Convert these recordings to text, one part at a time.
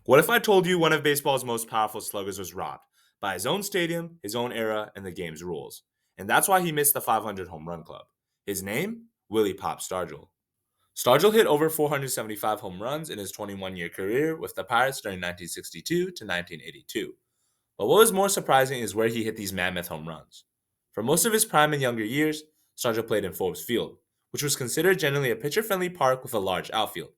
What if I told you one of baseball's most powerful sluggers was robbed by his own stadium, his own era, and the game's rules? And that's why he missed the 500 home run club. His name? Willie Pop Stargell. Stargell hit over 475 home runs in his 21-year career with the Pirates during 1962 to 1982. But what was more surprising is where he hit these mammoth home runs. For most of his prime and younger years, Stargell played in Forbes Field, which was considered generally a pitcher-friendly park with a large outfield.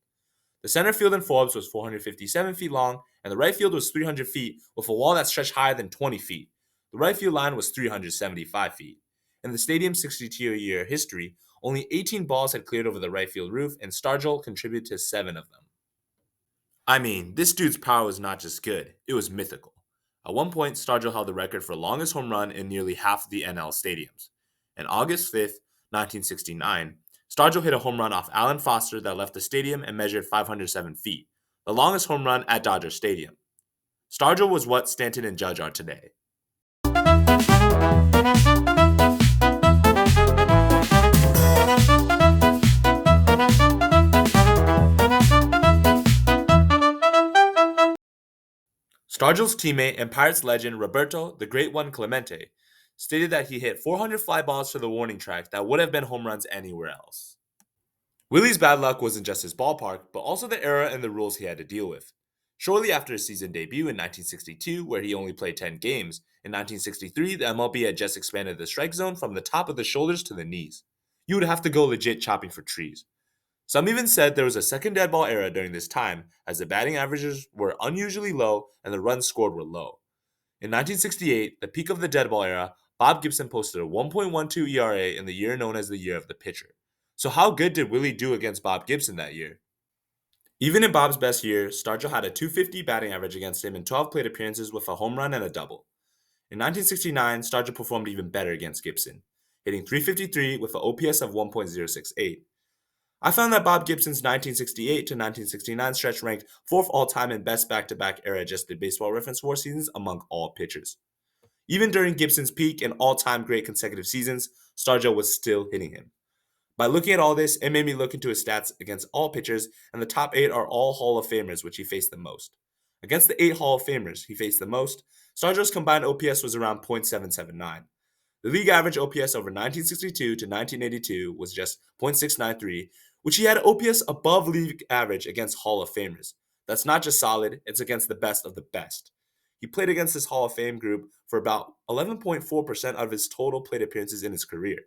The center field in Forbes was 457 feet long, and the right field was 300 feet with a wall that stretched higher than 20 feet. The right field line was 375 feet. In the stadium's 62-year history, only 18 balls had cleared over the right field roof, and Stargell contributed to 7 of them. I mean, this dude's power was not just good, it was mythical. At one point, Stargell held the record for longest home run in nearly half of the NL stadiums. On August 5th, 1969, Stargell hit a home run off Alan Foster that left the stadium and measured 507 feet, the longest home run at Dodger Stadium. Stargell was what Stanton and Judge are today. Stargell's teammate and Pirates legend Roberto the Great One Clemente stated that he hit 400 fly balls to the warning track that would have been home runs anywhere else. Willie's bad luck wasn't just his ballpark, but also the era and the rules he had to deal with. Shortly after his season debut in 1962, where he only played 10 games, in 1963, the MLB had just expanded the strike zone from the top of the shoulders to the knees. You would have to go legit chopping for trees. Some even said there was a second dead ball era during this time, as the batting averages were unusually low and the runs scored were low. In 1968, the peak of the dead ball era, Bob Gibson posted a 1.12 ERA in the year known as the Year of the Pitcher. So how good did Willie do against Bob Gibson that year? Even in Bob's best year, Stargell had a 250 batting average against him in 12 plate appearances with a home run and a double. In 1969, Stargell performed even better against Gibson, hitting 353 with an OPS of 1.068. I found that Bob Gibson's 1968 to 1969 stretch ranked fourth all-time in best back-to-back era-adjusted baseball reference WAR seasons among all pitchers. Even during Gibson's peak and all-time great consecutive seasons, Stargell was still hitting him. By looking at all this, it made me look into his stats against all pitchers, and the top 8 are all Hall of Famers, which he faced the most. Against the 8 Hall of Famers he faced the most, Stargell's combined OPS was around .779. The league average OPS over 1962 to 1982 was just .693, which he had OPS above league average against Hall of Famers. That's not just solid, it's against the best of the best. He played against this Hall of Fame group for about 11.4% of his total plate appearances in his career.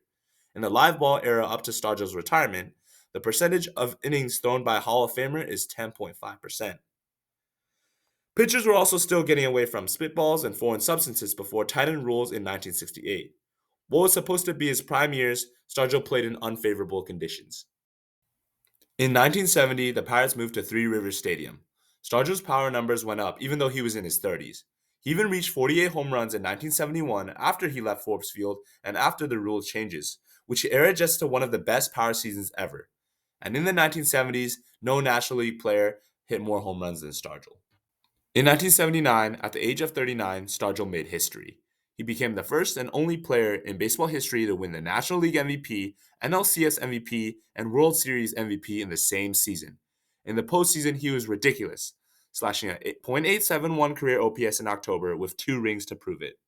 In the live ball era up to Stargell's retirement, the percentage of innings thrown by a Hall of Famer is 10.5%. Pitchers were also still getting away from spitballs and foreign substances before tightened rules in 1968. What was supposed to be his prime years, Stargell played in unfavorable conditions. In 1970, the Pirates moved to Three Rivers Stadium. Stargell's power numbers went up even though he was in his 30s. He even reached 48 home runs in 1971 after he left Forbes Field and after the rule changes, which era just to one of the best power seasons ever. And in the 1970s, no National League player hit more home runs than Stargell. In 1979, at the age of 39, Stargell made history. He became the first and only player in baseball history to win the National League MVP, NLCS MVP, and World Series MVP in the same season. In the postseason, he was ridiculous, slashing a .871 career OPS in October with 2 rings to prove it.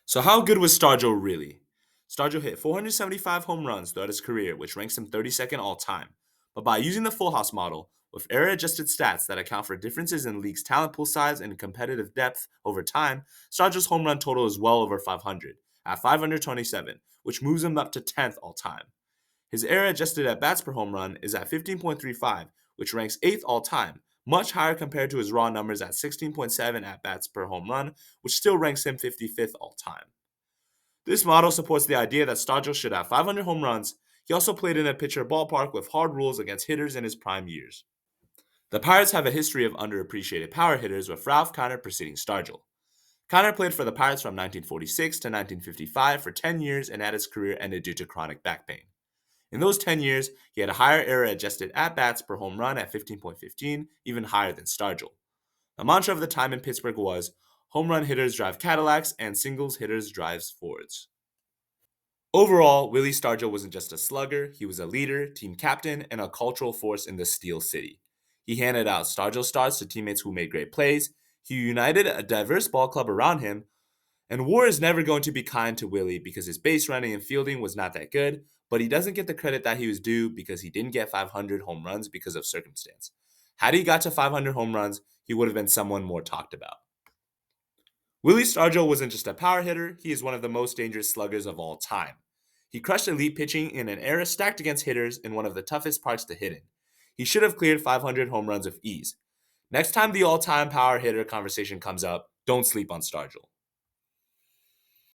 So how good was Stargell really? Stargell hit 475 home runs throughout his career, which ranks him 32nd all-time. But by using the Full House model, with era-adjusted stats that account for differences in league's talent pool size and competitive depth over time, Stargell's home run total is well over 500, at 527, which moves him up to 10th all-time. His era-adjusted at-bats per home run is at 15.35, which ranks 8th all-time, much higher compared to his raw numbers at 16.7 at-bats per home run, which still ranks him 55th all-time. This model supports the idea that Stargell should have 500 home runs. He also played in a pitcher ballpark with hard rules against hitters in his prime years. The Pirates have a history of underappreciated power hitters, with Ralph Kiner preceding Stargell. Kiner played for the Pirates from 1946 to 1955 for 10 years and had his career ended due to chronic back pain. In those 10 years, he had a higher era-adjusted at-bats per home run at 15.15, even higher than Stargell. The mantra of the time in Pittsburgh was, home run hitters drive Cadillacs and singles hitters drives Fords. Overall, Willie Stargell wasn't just a slugger, he was a leader, team captain, and a cultural force in the Steel City. He handed out Stargell stars to teammates who made great plays. He united a diverse ball club around him. And War is never going to be kind to Willie because his base running and fielding was not that good, but he doesn't get the credit that he was due because he didn't get 500 home runs because of circumstance. Had he got to 500 home runs, he would have been someone more talked about. Willie Stargell wasn't just a power hitter, he is one of the most dangerous sluggers of all time. He crushed elite pitching in an era stacked against hitters in one of the toughest parks to hit in. He should have cleared 500 home runs with ease. Next time the all-time power hitter conversation comes up, don't sleep on Stargell.